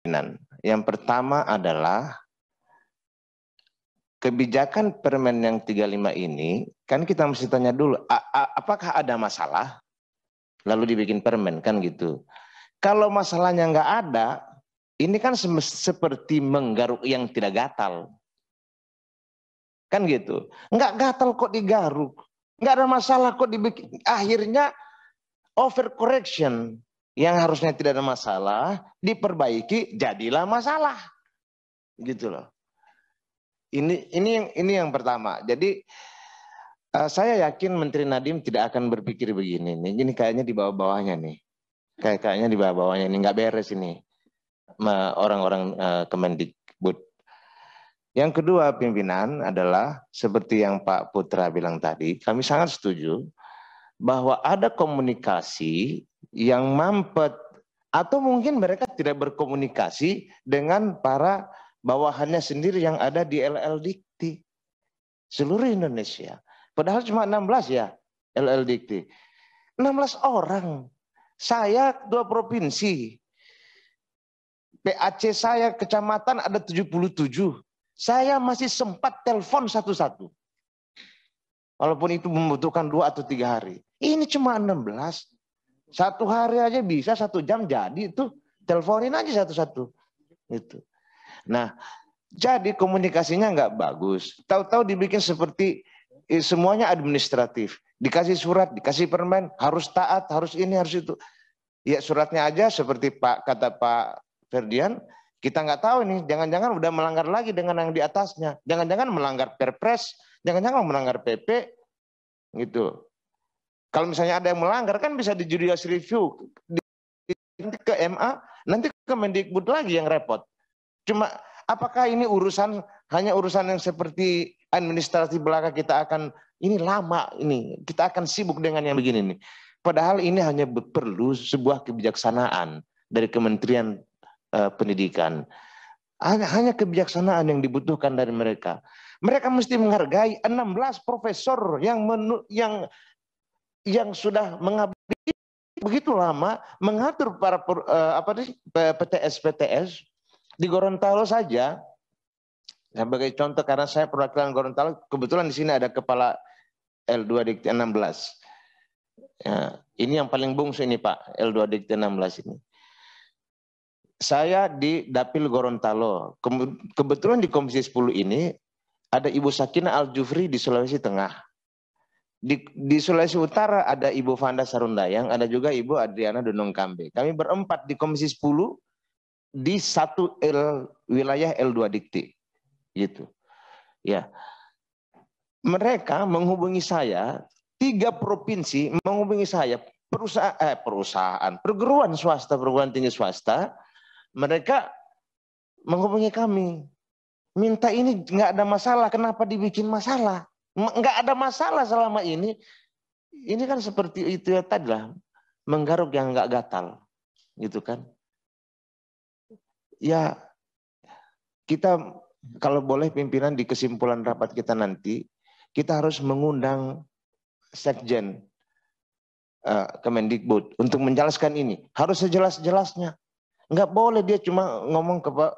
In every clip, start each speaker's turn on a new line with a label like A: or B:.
A: pimpinan. Yang pertama adalah kebijakan Permen yang 35 ini, kan kita mesti tanya dulu, apakah ada masalah? Lalu dibikin permen, kan gitu. Kalau masalahnya nggak ada, ini kan seperti menggaruk yang tidak gatal. Kan gitu. Nggak gatal kok digaruk. Nggak ada masalah kok dibikin. Akhirnya overcorrection. Yang harusnya tidak ada masalah, diperbaiki, jadilah masalah. Gitu loh. Ini yang pertama. Jadi saya yakin Menteri Nadiem tidak akan berpikir begini nih. Ini kayaknya di bawah-bawahnya nih. Kayaknya di bawah-bawahnya ini nggak beres ini. Orang-orang Kemendikbud. Yang kedua pimpinan adalah seperti yang Pak Putra bilang tadi, kami sangat setuju bahwa ada komunikasi yang mampet atau mungkin mereka tidak berkomunikasi dengan para bawahannya sendiri yang ada di LL Dikti seluruh Indonesia. Padahal cuma 16 ya LL Dikti. 16 orang. Saya 2 provinsi. PAC saya kecamatan ada 77. Saya masih sempat telepon satu-satu. Walaupun itu membutuhkan 2 atau 3 hari. Ini cuma 16. 1 hari aja bisa, 1 jam jadi itu. Teleponin aja satu-satu. Gitu. Nah, jadi komunikasinya nggak bagus. Tahu-tahu dibikin seperti semuanya administratif. Dikasih surat, dikasih permen, harus taat, harus ini, harus itu. Ya suratnya aja seperti kata Pak Ferdian, kita nggak tahu nih, jangan-jangan udah melanggar lagi dengan yang di atasnya. Jangan-jangan melanggar Perpres, jangan-jangan melanggar PP, gitu. Kalau misalnya ada yang melanggar kan bisa di judicial review, ke MA, nanti ke Mendikbud lagi yang repot. Cuma apakah ini hanya urusan yang seperti administrasi belaka kita akan, ini lama ini, kita akan sibuk dengan yang begini nih. Padahal ini hanya perlu sebuah kebijaksanaan dari Kementerian Pendidikan. Hanya kebijaksanaan yang dibutuhkan dari mereka. Mereka mesti menghargai 16 profesor yang sudah mengabdi begitu lama mengatur para PTS di Gorontalo saja. Sebagai contoh, karena saya perwakilan Gorontalo, kebetulan di sini ada kepala L2 Dikti 16. Ya, ini yang paling bungsu ini Pak, L2 Dikti 16 ini. Saya di Dapil Gorontalo. Kebetulan di Komisi 10 ini ada Ibu Sakina Al-Jufri di Sulawesi Tengah. Di Sulawesi Utara ada Ibu Vanda Sarundayang, ada juga Ibu Adriana Dunung Kambe. Kami berempat di Komisi 10 di satu wilayah L2 Dikti. Gitu. Ya. Mereka menghubungi saya, 3 provinsi menghubungi saya, perguruan swasta, perguruan tinggi swasta, mereka menghubungi kami. Minta ini nggak ada masalah, kenapa dibikin masalah? Nggak ada masalah selama ini. Ini kan seperti itu ya tadi lah, menggaruk yang nggak gatal, gitu kan? Ya, kita kalau boleh pimpinan di kesimpulan rapat kita nanti, kita harus mengundang Sekjen Kemendikbud untuk menjelaskan ini. Harus sejelas-jelasnya. Nggak boleh dia cuma ngomong ke Pak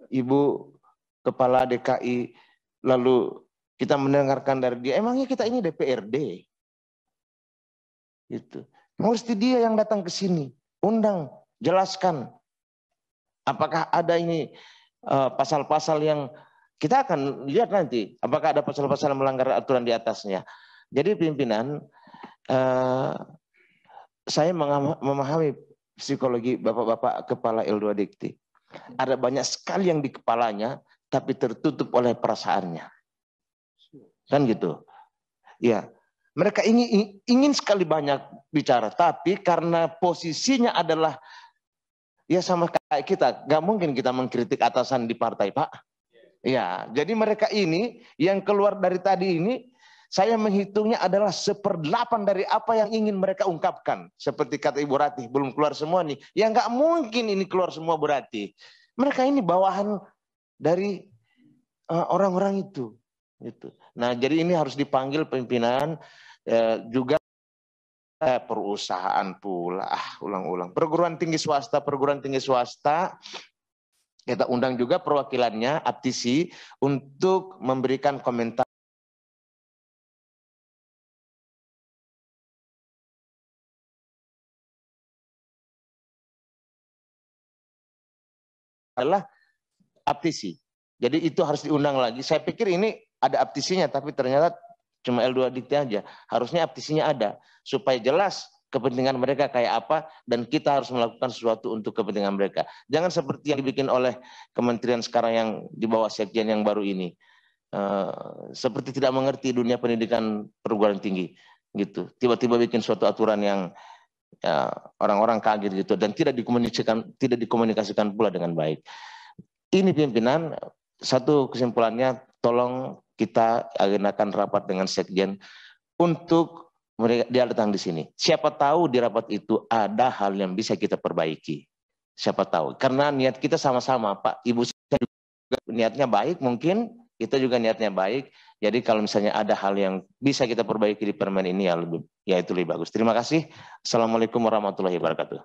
A: Ibu Kepala DKI, lalu kita mendengarkan dari dia, emangnya kita ini DPRD? Gitu. Mesti dia yang datang ke sini, undang, jelaskan. Apakah ada ini pasal-pasal yang kita akan lihat nanti, apakah ada pasal-pasal melanggar aturan di atasnya. Jadi pimpinan, saya memahami psikologi bapak-bapak kepala L2 Dikti. Ada banyak sekali yang di kepalanya, tapi tertutup oleh perasaannya. Kan gitu. Ya, mereka ingin sekali banyak bicara, tapi karena posisinya adalah ya sama kayak kita, nggak mungkin kita mengkritik atasan di partai Pak. Ya, jadi mereka ini yang keluar dari tadi ini, saya menghitungnya adalah 1/8 dari apa yang ingin mereka ungkapkan. Seperti kata Ibu Ratih, belum keluar semua nih. Ya nggak mungkin ini keluar semua Bu Ratih. Mereka ini bawahan dari orang-orang itu. Gitu. Nah, jadi ini harus dipanggil pimpinan juga perusahaan pula, ulang-ulang. Perguruan tinggi swasta Kita undang juga perwakilannya, Aptisi, untuk memberikan komentar. Adalah Aptisi. Jadi itu harus diundang lagi. Saya pikir ini ada Aptisinya, tapi ternyata cuma L2 Dikti aja. Harusnya Aptisinya ada, supaya jelas kepentingan mereka kayak apa, dan kita harus melakukan sesuatu untuk kepentingan mereka. Jangan seperti yang dibikin oleh kementerian sekarang yang di bawah sekjen yang baru ini. Seperti tidak mengerti dunia pendidikan perguruan tinggi. Gitu. Tiba-tiba bikin suatu aturan yang orang-orang kaget gitu, dan tidak dikomunikasikan pula dengan baik. Ini pimpinan, satu kesimpulannya, tolong kita agendakan rapat dengan sekjen untuk dia datang di sini. Siapa tahu di rapat itu ada hal yang bisa kita perbaiki. Siapa tahu. Karena niat kita sama-sama, Pak. Ibu juga niatnya baik, mungkin kita juga niatnya baik. Jadi kalau misalnya ada hal yang bisa kita perbaiki di permen ini, ya itu lebih bagus. Terima kasih. Assalamualaikum warahmatullahi wabarakatuh.